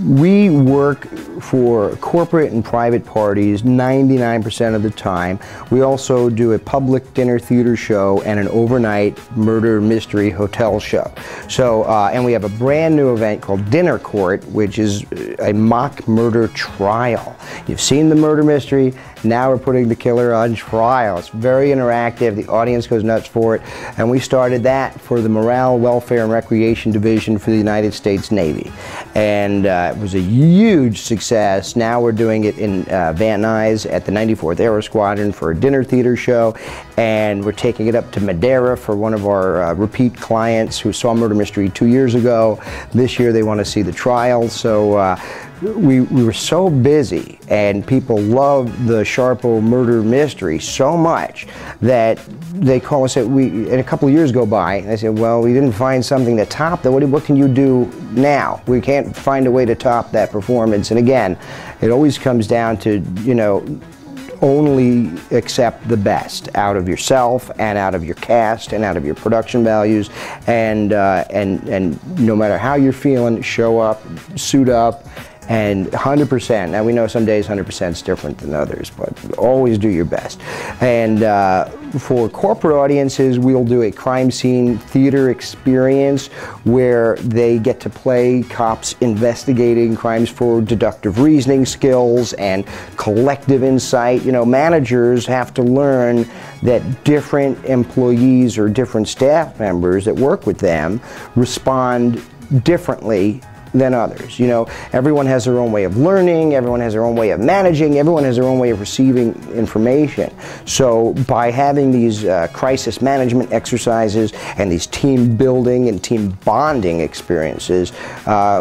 We work for corporate and private parties 99% of the time. We also do a public dinner theater show and an overnight murder mystery hotel show. So, and we have a brand new event called Dinner Court, which is a mock murder trial. You've seen the murder mystery, now we're putting the killer on trial. It's very interactive, the audience goes nuts for it, and we started that for the Morale, Welfare, and Recreation Division for the United States Navy. And it was a huge success. Now we're doing it in Van Nuys at the 94th Aero Squadron for a dinner theater show, and we're taking it up to Madeira for one of our repeat clients who saw Murder Mystery 2 years ago. This year they want to see the trial, so we were so busy, and people love the Sharpo murder mystery so much that they call us, and a couple of years go by, and they say, well, we didn't find something to top that. What can you do now? We can't find a way to top that performance. And again, it always comes down to, you know, only accept the best out of yourself and out of your cast and out of your production values, and no matter how you're feeling, show up, suit up, and 100%. Now we know some days 100% is different than others, but always do your best. And for corporate audiences, we'll do a crime scene theater experience where they get to play cops investigating crimes for deductive reasoning skills and collective insight. You know, managers have to learn that different employees or different staff members that work with them respond differently than others. You know, everyone has their own way of learning, everyone has their own way of managing, everyone has their own way of receiving information. So by having these crisis management exercises and these team building and team bonding experiences,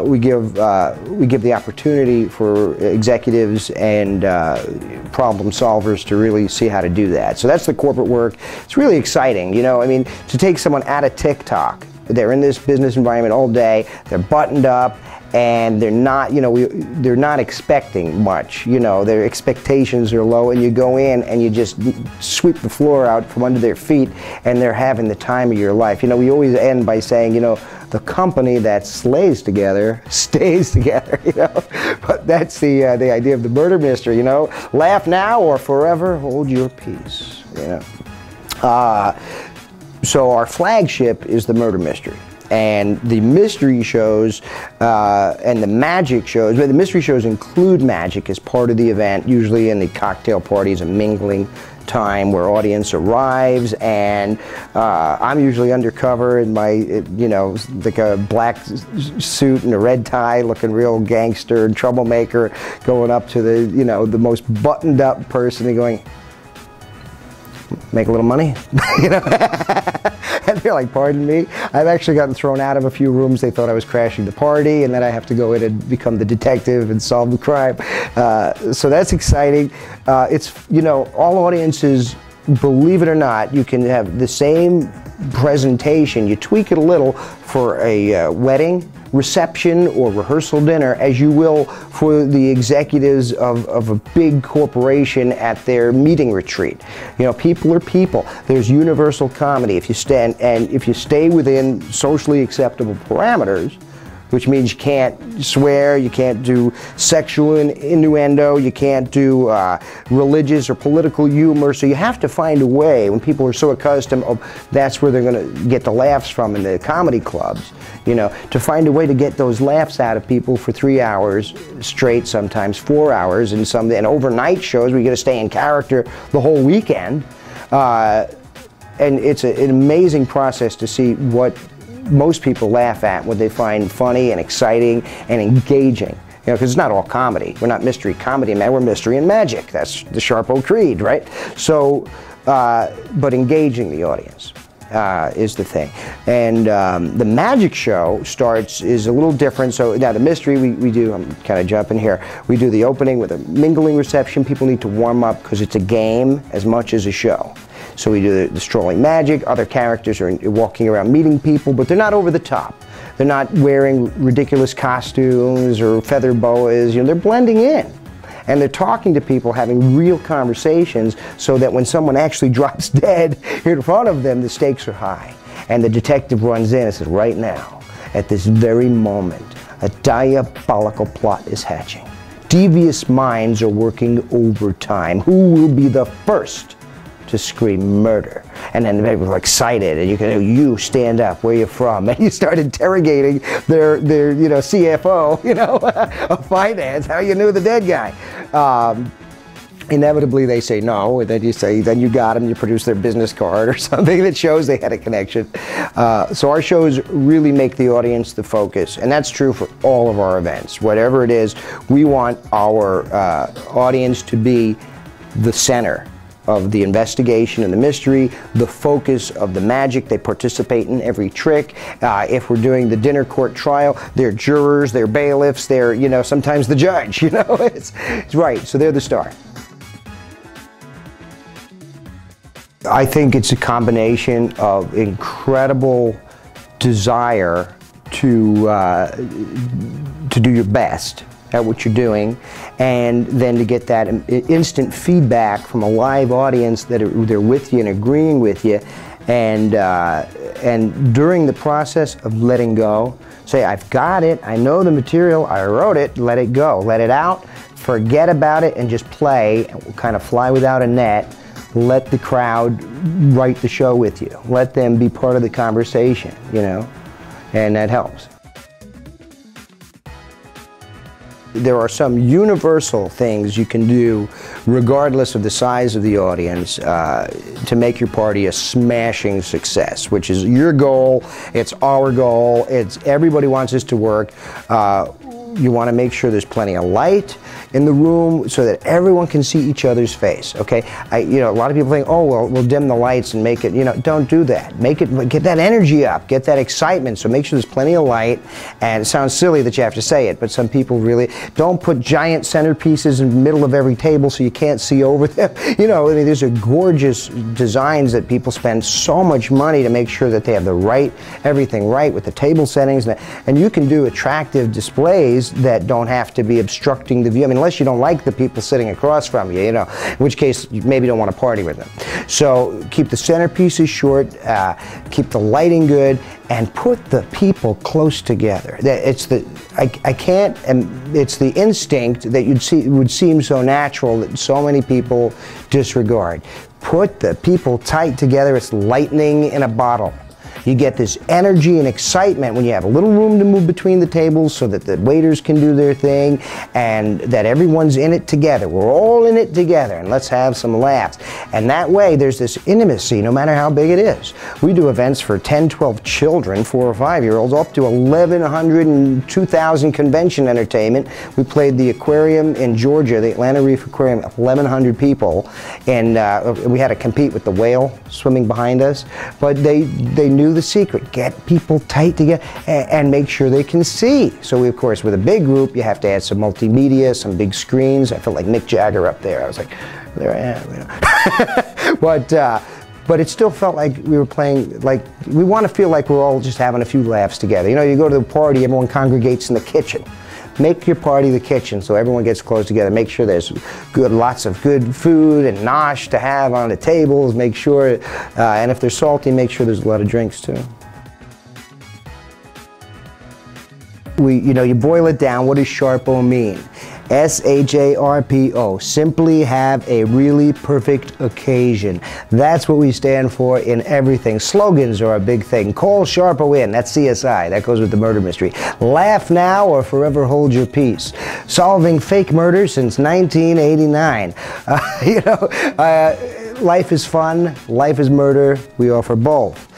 we give the opportunity for executives and problem solvers to really see how to do that. So that's the corporate work. It's really exciting, you know, I mean, to take someone out of TikTok. They're in this business environment all day, they're buttoned up, and they're not, you know, they're not expecting much, you know, their expectations are low, and you go in and you just sweep the floor out from under their feet, and they're having the time of your life. You know, we always end by saying, you know, the company that slays together stays together, you know, but that's the idea of the murder mystery, you know, laugh now or forever hold your peace, you know. So our flagship is the murder mystery, and the mystery shows and the magic shows, but the mystery shows include magic as part of the event. Usually in the cocktail parties, a mingling time where audience arrives, and I'm usually undercover in my, you know, like a black suit and a red tie, looking real gangster and troublemaker, going up to the, you know, the most buttoned up person and going, make a little money, you know. And they're like, pardon me? I've actually gotten thrown out of a few rooms. They thought I was crashing the party, and then I have to go in and become the detective and solve the crime. So that's exciting. It's, you know, all audiences, believe it or not, you can have the same presentation. You tweak it a little for a wedding, reception, or rehearsal dinner as you will for the executives of a big corporation at their meeting retreat. You know, people are people. There's universal comedy. If you stay within socially acceptable parameters, which means you can't swear, you can't do sexual innuendo, you can't do religious or political humor, so you have to find a way, when people are so accustomed, oh, that's where they're going to get the laughs from in the comedy clubs, you know, to find a way to get those laughs out of people for 3 hours straight, sometimes 4 hours, and overnight shows where you got to stay in character the whole weekend. And it's an amazing process to see what most people laugh at, what they find funny and exciting and engaging. You know, because it's not all comedy. We're not mystery comedy, man. We're mystery and magic. That's the Sharpo creed, right? So, but engaging the audience is the thing. And the magic show is a little different. So now the mystery we do, I'm kind of jumping here, we do the opening with a mingling reception. People need to warm up because it's a game as much as a show. So we do the strolling magic. Other characters are walking around meeting people, but they're not over the top. They're not wearing ridiculous costumes or feather boas. You know, they're blending in. And they're talking to people, having real conversations, so that when someone actually drops dead in front of them, the stakes are high. And the detective runs in and says, right now, at this very moment, A diabolical plot is hatching. Devious minds are working overtime. Who will be the first to scream murder? And then people are excited, and you stand up, where you from? And you start interrogating their CFO, of finance, how you knew the dead guy. Inevitably they say no, and then you got them, you produce their business card or something that shows they had a connection. So our shows really make the audience the focus, and that's true for all of our events. Whatever it is, we want our audience to be the center of the investigation and the mystery, the focus of the magic. They participate in every trick. If we're doing the dinner court trial, they're jurors, they're bailiffs, they're sometimes the judge. It's right. So they're the star. I think it's a combination of incredible desire to do your best at what you're doing, and then to get that instant feedback from a live audience that they're with you and agreeing with you, and during the process of letting go, say, I've got it, I know the material, I wrote it, let it go, let it out, forget about it, and just play, kind of fly without a net. Let the crowd write the show with you. Let them be part of the conversation, and that helps. There are some universal things you can do, regardless of the size of the audience, to make your party a smashing success, which is your goal, it's our goal, everybody wants this to work. You want to make sure there's plenty of light in the room so that everyone can see each other's face, okay? A lot of people think, oh, well, we'll dim the lights and make it, don't do that. Get that energy up, get that excitement, so make sure there's plenty of light. And it sounds silly that you have to say it, but some people really don't put giant centerpieces in the middle of every table so you can't see over them. These are gorgeous designs that people spend so much money to make sure that they have everything right with the table settings. And you can do attractive displays that don't have to be obstructing the view. I mean, unless you don't like the people sitting across from you, in which case you maybe don't want to party with them. So keep the centerpieces short, keep the lighting good, and put the people close together. It's the instinct that would seem so natural that so many people disregard. Put the people tight together. It's lightning in a bottle. You get this energy and excitement when you have a little room to move between the tables so that the waiters can do their thing and that everyone's in it together. We're all in it together, and let's have some laughs. And that way there's this intimacy no matter how big it is. We do events for 10, 12 children, 4 or 5-year-olds, up to 1,100 and 2,000 convention entertainment. We played the aquarium in Georgia, the Atlanta Reef Aquarium, 1,100 people, and we had to compete with the whale swimming behind us, but they knew the secret. Get people tight together and make sure they can see. So we, of course, with a big group, you have to add some multimedia, some big screens. I felt like Mick Jagger up there. I was like, there I am. But it still felt like we were playing, we want to feel like we're all just having a few laughs together. You go to the party, everyone congregates in the kitchen. Make your party the kitchen so everyone gets close together. Make sure there's lots of good food and nosh to have on the tables. Make sure, and if they're salty, make sure there's a lot of drinks too. You boil it down. What does Sharpo mean? S-H-A-R-P-O. Simply have a really perfect occasion. That's what we stand for in everything. Slogans are a big thing. Call Sharpo in. That's CSI. That goes with the murder mystery. Laugh now or forever hold your peace. Solving fake murder since 1989. Life is fun. Life is murder. We offer both.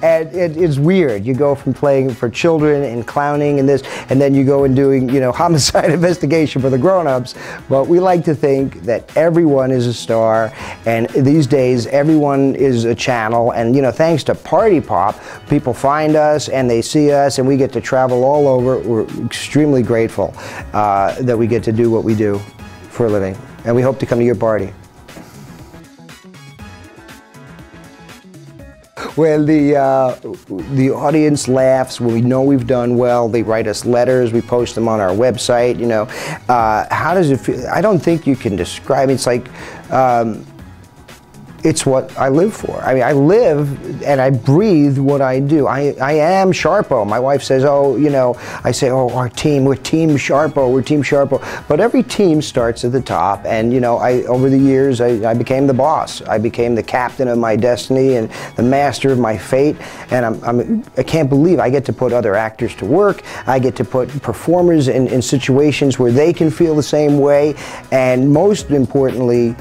And it's weird. You go from playing for children and clowning and this, and then you go and doing, homicide investigation for the grown-ups. But we like to think that everyone is a star, and these days everyone is a channel. And thanks to PartyPOP, people find us and they see us, and we get to travel all over. We're extremely grateful that we get to do what we do for a living, and we hope to come to your party. Well, the audience laughs when we know we've done well. They write us letters. We post them on our website. How does it feel? I don't think you can describe it. It's like It's what I live for. I mean, I live and I breathe what I do. I am Sharpo. My wife says, oh, you know, I say, oh, our team, we're Team Sharpo, we're Team Sharpo. But every team starts at the top, and, you know, over the years, I became the boss. I became the captain of my destiny and the master of my fate, and I can't believe I get to put other actors to work. I get to put performers in situations where they can feel the same way, and most importantly,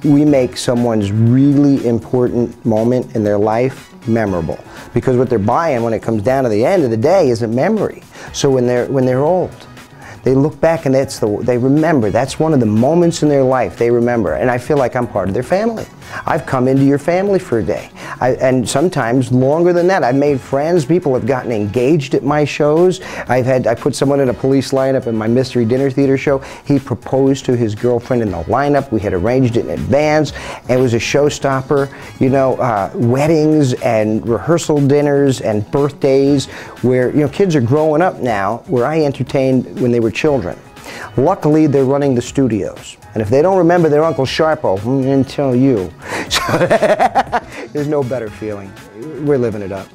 we make someone's really important moment in their life memorable. Because what they're buying when it comes down to the end of the day is a memory. So when they're old, they look back and they remember. That's one of the moments in their life they remember. And I feel like I'm part of their family. I've come into your family for a day. And sometimes longer than that. I've made friends. People have gotten engaged at my shows. I put someone in a police lineup in my Mystery Dinner Theater show. He proposed to his girlfriend in the lineup. We had arranged it in advance. It was a showstopper. You know, weddings and rehearsal dinners and birthdays where, you know, kids are growing up now, where I entertained when they were children. Luckily, they're running the studios. And if they don't remember their Uncle Sharpo, I'm going to tell you. There's no better feeling. We're living it up.